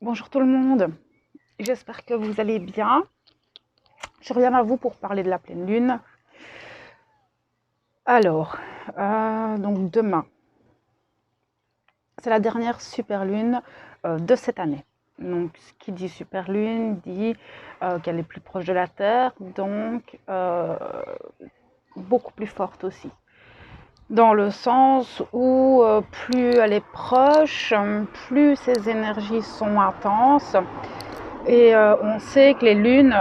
Bonjour tout le monde, j'espère que vous allez bien. Je reviens à vous pour parler de la pleine lune. Alors, donc demain, c'est la dernière super lune de cette année. Donc, ce qui dit super lune dit qu'elle est plus proche de la Terre, donc beaucoup plus forte aussi. Dans le sens où plus elle est proche, plus ses énergies sont intenses. Et on sait que les lunes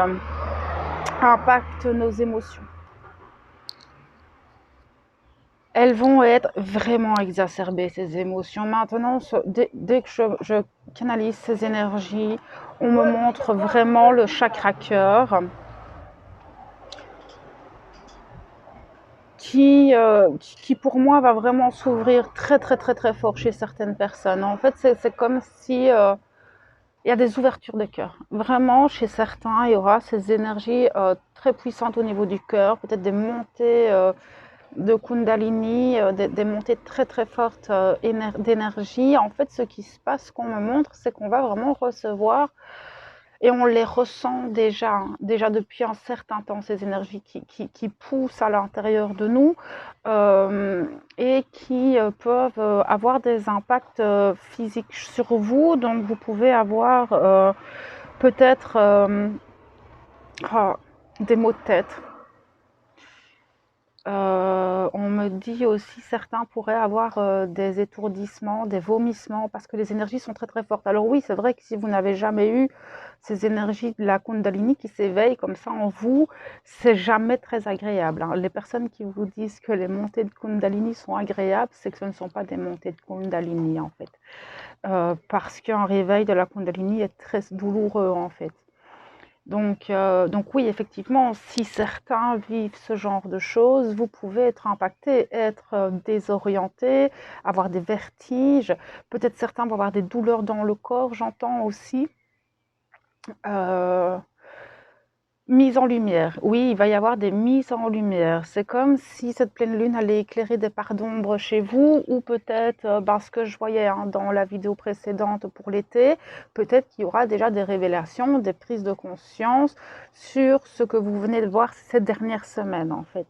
impactent nos émotions. Elles vont être vraiment exacerbées, ces émotions. Maintenant, dès que je canalise ces énergies, on me montre vraiment le chakra cœur qui pour moi va vraiment s'ouvrir très très très très fort chez certaines personnes. En fait, c'est comme si il y a des ouvertures de cœur. Vraiment, chez certains, il y aura ces énergies très puissantes au niveau du cœur, peut-être des montées de Kundalini, des montées très très fortes d'énergie. En fait, ce qui se passe, ce qu'on me montre, c'est qu'on va vraiment recevoir, et on les ressent déjà, déjà depuis un certain temps, ces énergies qui poussent à l'intérieur de nous euh, et qui peuvent avoir des impacts physiques sur vous. Donc, vous pouvez avoir peut-être des maux de tête. On me dit aussi certains pourraient avoir des étourdissements, des vomissements, parce que les énergies sont très très fortes. Alors oui, c'est vrai que si vous n'avez jamais eu ces énergies de la Kundalini qui s'éveillent comme ça en vous, c'est jamais très agréable, hein. Les personnes qui vous disent que les montées de Kundalini sont agréables, c'est que ce ne sont pas des montées de Kundalini en fait. Parce qu'un réveil de la Kundalini est très douloureux en fait. Donc oui, effectivement, si certains vivent ce genre de choses, vous pouvez être impacté, être désorienté, avoir des vertiges. Peut-être certains vont avoir des douleurs dans le corps, j'entends aussi. Euh, Mise en lumière. Oui, il va y avoir des mises en lumière. C'est comme si cette pleine lune allait éclairer des parts d'ombre chez vous, ou peut-être, ce que je voyais hein, dans la vidéo précédente pour l'été, peut-être qu'il y aura déjà des révélations, des prises de conscience sur ce que vous venez de voir cette dernière semaine en fait.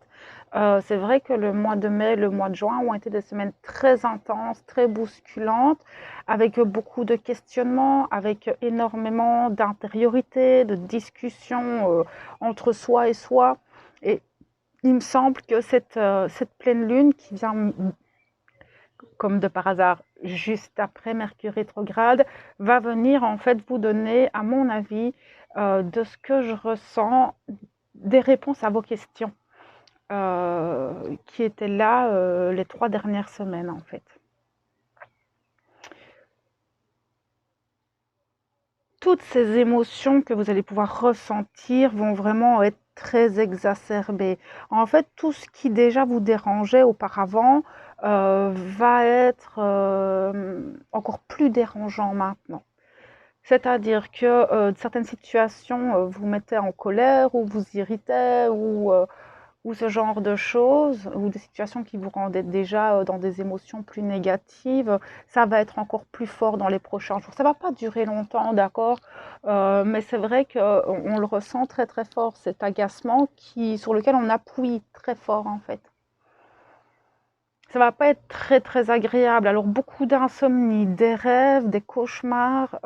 C'est vrai que le mois de mai, le mois de juin ont été des semaines très intenses, très bousculantes, avec beaucoup de questionnements, avec énormément d'intériorité, de discussions entre soi et soi. Et il me semble que cette pleine lune qui vient, comme de par hasard, juste après Mercure rétrograde, va venir en fait vous donner, à mon avis, de ce que je ressens, des réponses à vos questions qui étaient là les 3 dernières semaines en fait. Toutes ces émotions que vous allez pouvoir ressentir vont vraiment être très exacerbées. En fait, tout ce qui déjà vous dérangeait auparavant va être encore plus dérangeant maintenant. C'est-à-dire que certaines situations vous mettaient en colère ou vous irritaient ou ce genre de choses, ou des situations qui vous rendaient déjà dans des émotions plus négatives, ça va être encore plus fort dans les prochains jours. Ça ne va pas durer longtemps, d'accord, mais c'est vrai qu'on le ressent très très fort, cet agacement sur lequel on appuie très fort en fait. Ça va pas être très très agréable. Alors beaucoup d'insomnie, des rêves, des cauchemars.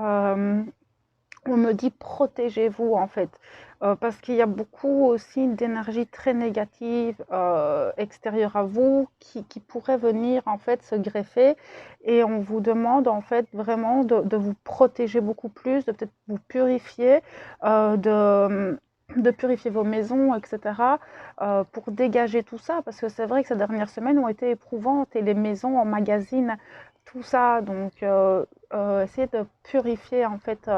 On me dit protégez-vous en fait, parce qu'il y a beaucoup aussi d'énergie très négative extérieure à vous qui pourrait venir en fait se greffer, et on vous demande en fait vraiment de vous protéger beaucoup plus, de peut-être vous purifier, de purifier vos maisons, etc., pour dégager tout ça, parce que c'est vrai que ces dernières semaines ont été éprouvantes et les maisons emmagasinent tout ça, donc essayez de purifier en fait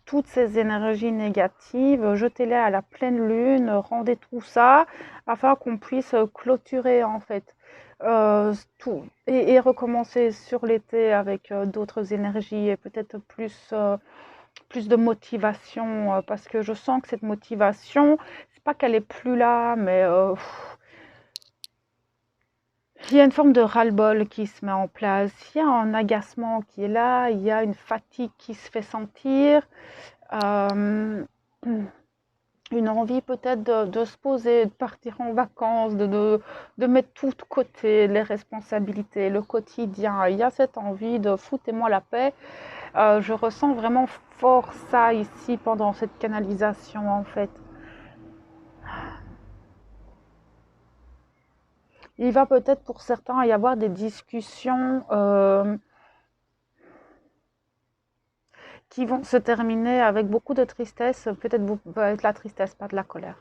toutes ces énergies négatives, jetez-les à la pleine lune, rendez tout ça, afin qu'on puisse clôturer en fait tout, et recommencer sur l'été avec d'autres énergies et peut-être plus de motivation, parce que je sens que cette motivation, c'est pas qu'elle est plus là, mais Il y a une forme de ras-le-bol qui se met en place, il y a un agacement qui est là, il y a une fatigue qui se fait sentir, euh, une envie peut-être de se poser, de partir en vacances, de mettre tout de côté, les responsabilités, le quotidien. Il y a cette envie de foutez-moi la paix. Je ressens vraiment fort ça ici pendant cette canalisation en fait. Il va peut-être pour certains y avoir des discussions qui vont se terminer avec beaucoup de tristesse, peut-être avec la tristesse, pas de la colère.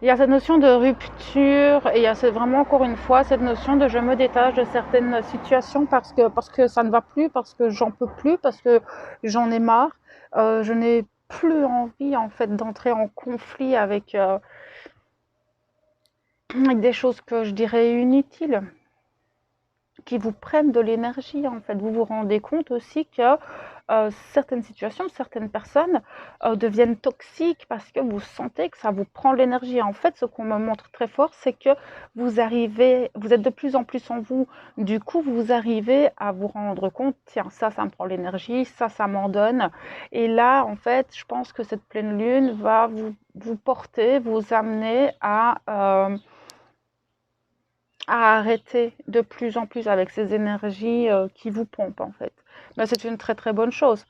Il y a cette notion de rupture et il y a vraiment encore une fois cette notion de je me détache de certaines situations parce que ça ne va plus, parce que j'en peux plus, parce que j'en ai marre. Je n'ai plus envie en fait d'entrer en conflit avec des choses que je dirais inutiles, qui vous prennent de l'énergie en fait. Vous vous rendez compte aussi que certaines situations, certaines personnes deviennent toxiques parce que vous sentez que ça vous prend l'énergie. En fait, ce qu'on me montre très fort, c'est que vous êtes de plus en plus en vous. Du coup, vous arrivez à vous rendre compte, tiens, ça me prend l'énergie, ça m'en donne. Et là, en fait, je pense que cette pleine lune va vous porter, vous amener à arrêter de plus en plus avec ces énergies qui vous pompent en fait. Mais c'est une très très bonne chose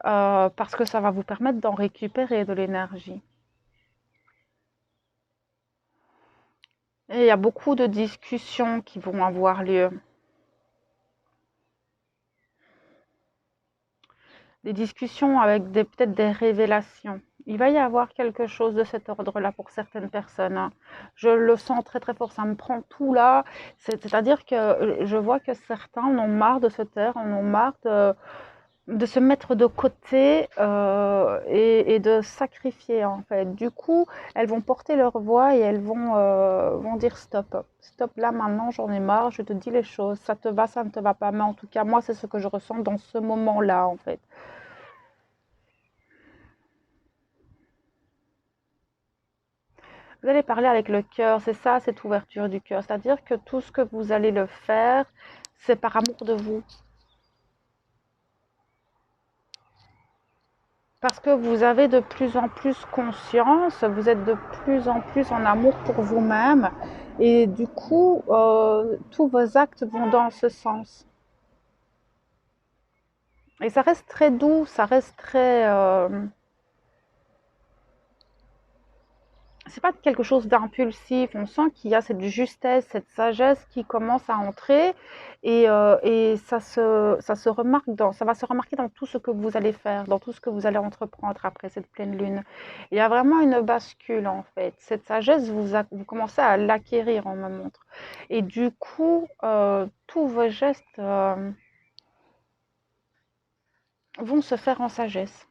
parce que ça va vous permettre d'en récupérer de l'énergie. Et il y a beaucoup de discussions qui vont avoir lieu. Des discussions avec peut-être des révélations. Il va y avoir quelque chose de cet ordre-là pour certaines personnes, hein. Je le sens très très fort, ça me prend tout là. C'est-à-dire que je vois que certains en ont marre de se taire, en ont marre de se mettre de côté et de sacrifier en fait. Du coup, elles vont porter leur voix et elles vont dire stop. Stop là maintenant, j'en ai marre, je te dis les choses, ça te va, ça ne te va pas. Mais en tout cas, moi, c'est ce que je ressens dans ce moment-là en fait. Vous allez parler avec le cœur, c'est ça, cette ouverture du cœur. C'est-à-dire que tout ce que vous allez le faire, c'est par amour de vous. Parce que vous avez de plus en plus conscience, vous êtes de plus en plus en amour pour vous-même et du coup, tous vos actes vont dans ce sens. Et ça reste très doux, ça reste très... c'est pas quelque chose d'impulsif, on sent qu'il y a cette justesse, cette sagesse qui commence à entrer et ça se remarque ça va se remarquer dans tout ce que vous allez faire, dans tout ce que vous allez entreprendre après cette pleine lune. Il y a vraiment une bascule en fait. Cette sagesse, vous commencez à l'acquérir, on me montre. Et du coup, tous vos gestes vont se faire en sagesse.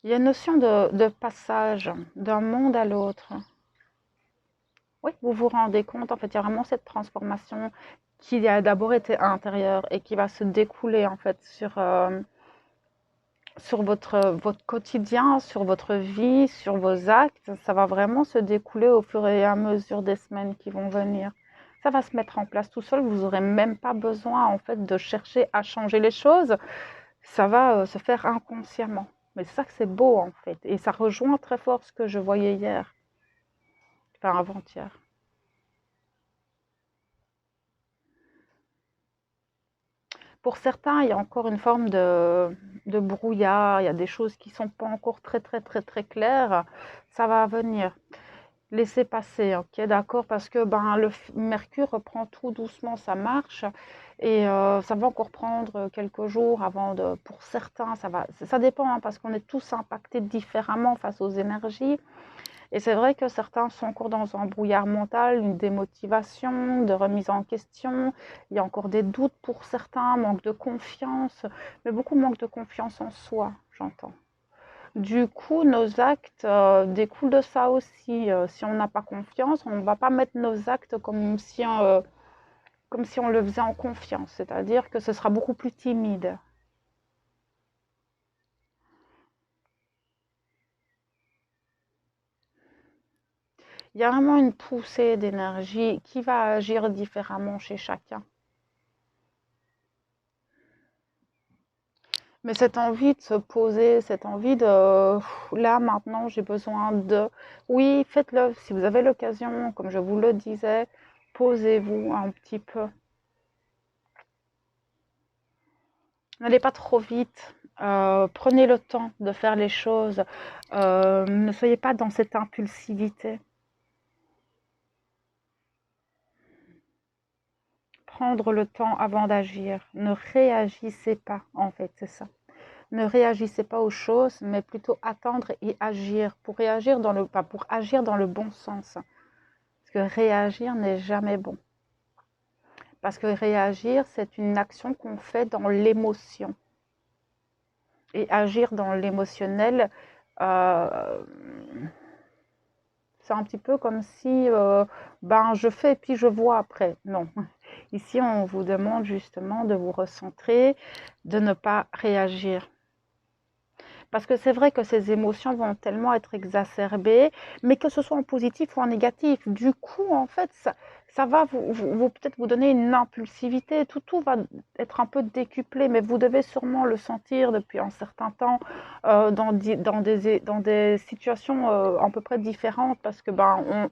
Il y a une notion de passage d'un monde à l'autre. Oui, vous vous rendez compte, en fait, il y a vraiment cette transformation qui a d'abord été intérieure et qui va se découler, en fait, sur votre quotidien, sur votre vie, sur vos actes. Ça va vraiment se découler au fur et à mesure des semaines qui vont venir. Ça va se mettre en place tout seul. Vous n'aurez même pas besoin, en fait, de chercher à changer les choses. Ça va se faire inconsciemment. Mais c'est ça que c'est beau, en fait. Et ça rejoint très fort ce que je voyais hier, enfin avant-hier. Pour certains, il y a encore une forme de brouillard, il y a des choses qui ne sont pas encore très, très, très, très claires. Ça va venir. Laissez passer, ok, d'accord, parce que ben, Mercure reprend tout doucement sa marche et ça va encore prendre quelques jours avant de... Pour certains, ça dépend, hein, parce qu'on est tous impactés différemment face aux énergies. Et c'est vrai que certains sont encore dans un brouillard mental, une démotivation, de remise en question. Il y a encore des doutes pour certains, manque de confiance, mais beaucoup manque de confiance en soi, j'entends. Du coup, nos actes découlent de ça aussi. Si on n'a pas confiance, on ne va pas mettre nos actes comme si on le faisait en confiance. C'est-à-dire que ce sera beaucoup plus timide. Il y a vraiment une poussée d'énergie qui va agir différemment chez chacun. Mais cette envie de se poser, cette envie de là maintenant j'ai besoin de. Oui, faites-le si vous avez l'occasion, comme je vous le disais, posez-vous un petit peu. N'allez pas trop vite. Prenez le temps de faire les choses. Ne soyez pas dans cette impulsivité. Prendre le temps avant d'agir. Ne réagissez pas, en fait, c'est ça. Ne réagissez pas aux choses, mais plutôt attendre et agir pour réagir dans le, pas pour agir dans le bon sens. Parce que réagir n'est jamais bon. Parce que réagir, c'est une action qu'on fait dans l'émotion. Et agir dans l'émotionnel, euh, c'est un petit peu comme si ben, je fais et puis je vois après. Non. Ici, on vous demande justement de vous recentrer, de ne pas réagir. Parce que c'est vrai que ces émotions vont tellement être exacerbées, mais que ce soit en positif ou en négatif. Du coup, en fait, ça va vous peut-être vous donner une impulsivité. Tout va être un peu décuplé, mais vous devez sûrement le sentir depuis un certain temps dans des situations à peu près différentes, parce que ben,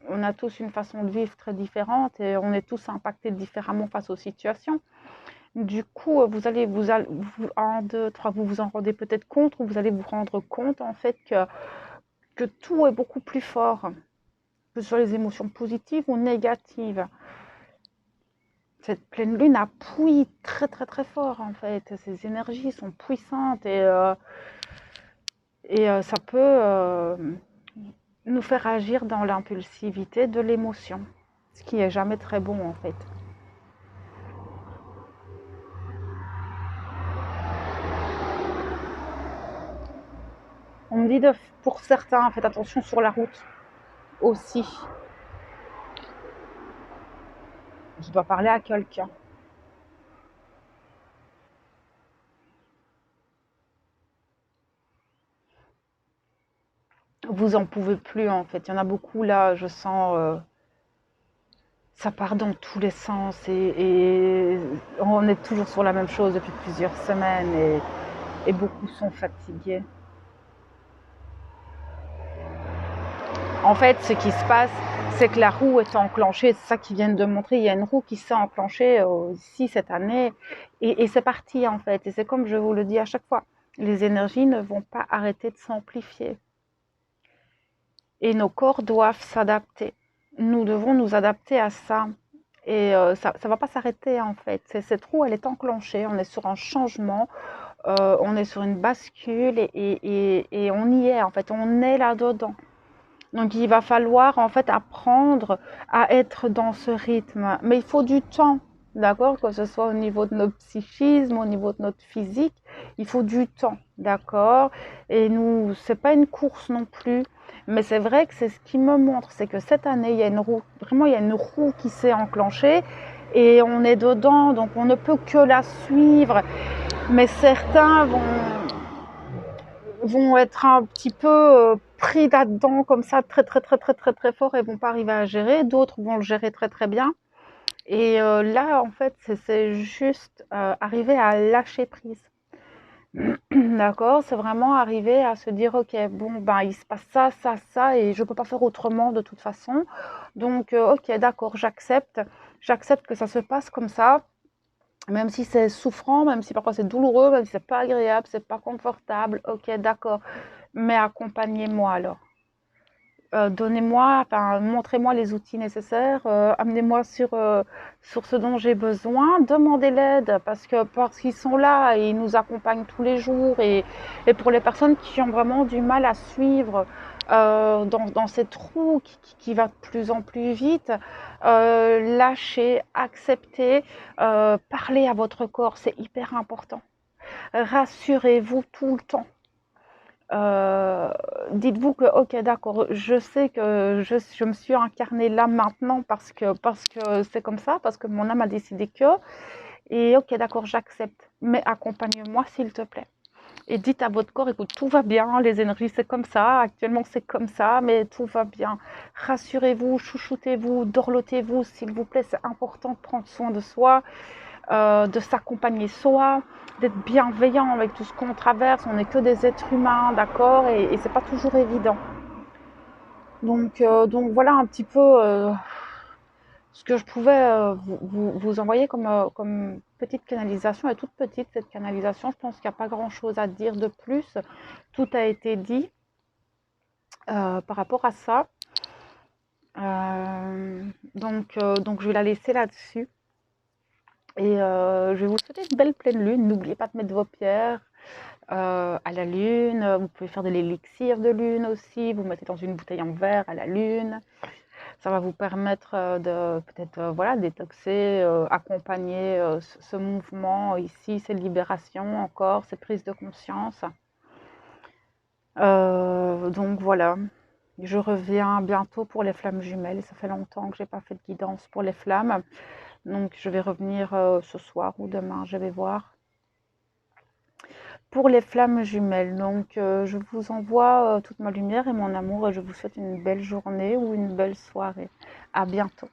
on a tous une façon de vivre très différente et on est tous impactés différemment face aux situations. Du coup, un, deux, trois, vous vous en rendez peut-être compte ou vous allez vous rendre compte en fait que tout est beaucoup plus fort, que ce soit les émotions positives ou négatives. Cette pleine lune appuie très très très fort en fait. Ces énergies sont puissantes et ça peut nous faire agir dans l'impulsivité de l'émotion, ce qui est jamais très bon en fait. On me dit pour certains, faites attention sur la route aussi. Je dois parler à quelqu'un. Vous en pouvez plus en fait. Il y en a beaucoup là, je sens, ça part dans tous les sens et on est toujours sur la même chose depuis plusieurs semaines et beaucoup sont fatigués. En fait, ce qui se passe, c'est que la roue est enclenchée. C'est ça qu'ils viennent de montrer. Il y a une roue qui s'est enclenchée ici cette année et c'est parti en fait. Et c'est comme je vous le dis à chaque fois, les énergies ne vont pas arrêter de s'amplifier. Et nos corps doivent s'adapter. Nous devons nous adapter à ça. Et ça ne va pas s'arrêter en fait. Cette roue, elle est enclenchée. On est sur un changement. On est sur une bascule et on y est en fait. On est là-dedans. Donc il va falloir en fait apprendre à être dans ce rythme. Mais il faut du temps, d'accord? Que ce soit au niveau de notre psychisme, au niveau de notre physique, il faut du temps, d'accord? Et nous, c'est pas une course non plus. Mais c'est vrai que c'est ce qui me montre, c'est que cette année, il y a une roue, vraiment, il y a une roue qui s'est enclenchée et on est dedans, donc on ne peut que la suivre. Mais certains vont être un petit peu pris là-dedans comme ça très très très très très très fort et vont pas arriver à gérer. D'autres vont le gérer très très bien. Et là, en fait, c'est juste arriver à lâcher prise. D'accord? C'est vraiment arriver à se dire, ok, bon, ben, il se passe ça, ça, ça, et je peux pas faire autrement de toute façon. Donc, ok, d'accord, j'accepte. J'accepte que ça se passe comme ça. Même si c'est souffrant, même si parfois c'est douloureux, même si c'est pas agréable, c'est pas confortable, ok, d'accord. Mais accompagnez-moi alors. Donnez-moi, enfin, montrez-moi les outils nécessaires, amenez-moi sur ce dont j'ai besoin, demandez l'aide parce qu'ils sont là et ils nous accompagnent tous les jours et pour les personnes qui ont vraiment du mal à suivre dans cette roue qui va de plus en plus vite, lâchez, acceptez, parlez à votre corps, c'est hyper important. Rassurez-vous tout le temps. Euh, Dites-vous que, ok, d'accord, je sais que je me suis incarnée là maintenant parce que c'est comme ça, parce que mon âme a décidé que, et ok, d'accord, j'accepte, mais accompagne-moi s'il te plaît. et dites à votre corps, écoute, tout va bien, les énergies c'est comme ça, actuellement c'est comme ça, mais tout va bien. Rassurez-vous, chouchoutez-vous, dorlotez-vous, s'il vous plaît, c'est important de prendre soin de soi, de s'accompagner soi, d'être bienveillant avec tout ce qu'on traverse. On n'est que des êtres humains, d'accord, et c'est pas toujours évident. Donc voilà un petit peu ce que je pouvais vous envoyer comme petite canalisation, et toute petite cette canalisation. Je pense qu'il n'y a pas grand-chose à dire de plus. Tout a été dit par rapport à ça. Donc je vais la laisser là-dessus. Et je vais vous souhaiter une belle pleine lune. N'oubliez pas de mettre vos pierres à la lune. Vous pouvez faire de l'élixir de lune aussi. Vous mettez dans une bouteille en verre à la lune. Ça va vous permettre de peut-être voilà, détoxer, accompagner ce mouvement ici, cette libération encore, cette prise de conscience. Donc voilà, je reviens bientôt pour les flammes jumelles. Ça fait longtemps que j'ai pas fait de guidance pour les flammes. Donc je vais revenir ce soir ou demain, je vais voir. Pour les flammes jumelles, donc je vous envoie toute ma lumière et mon amour et je vous souhaite une belle journée ou une belle soirée. À bientôt.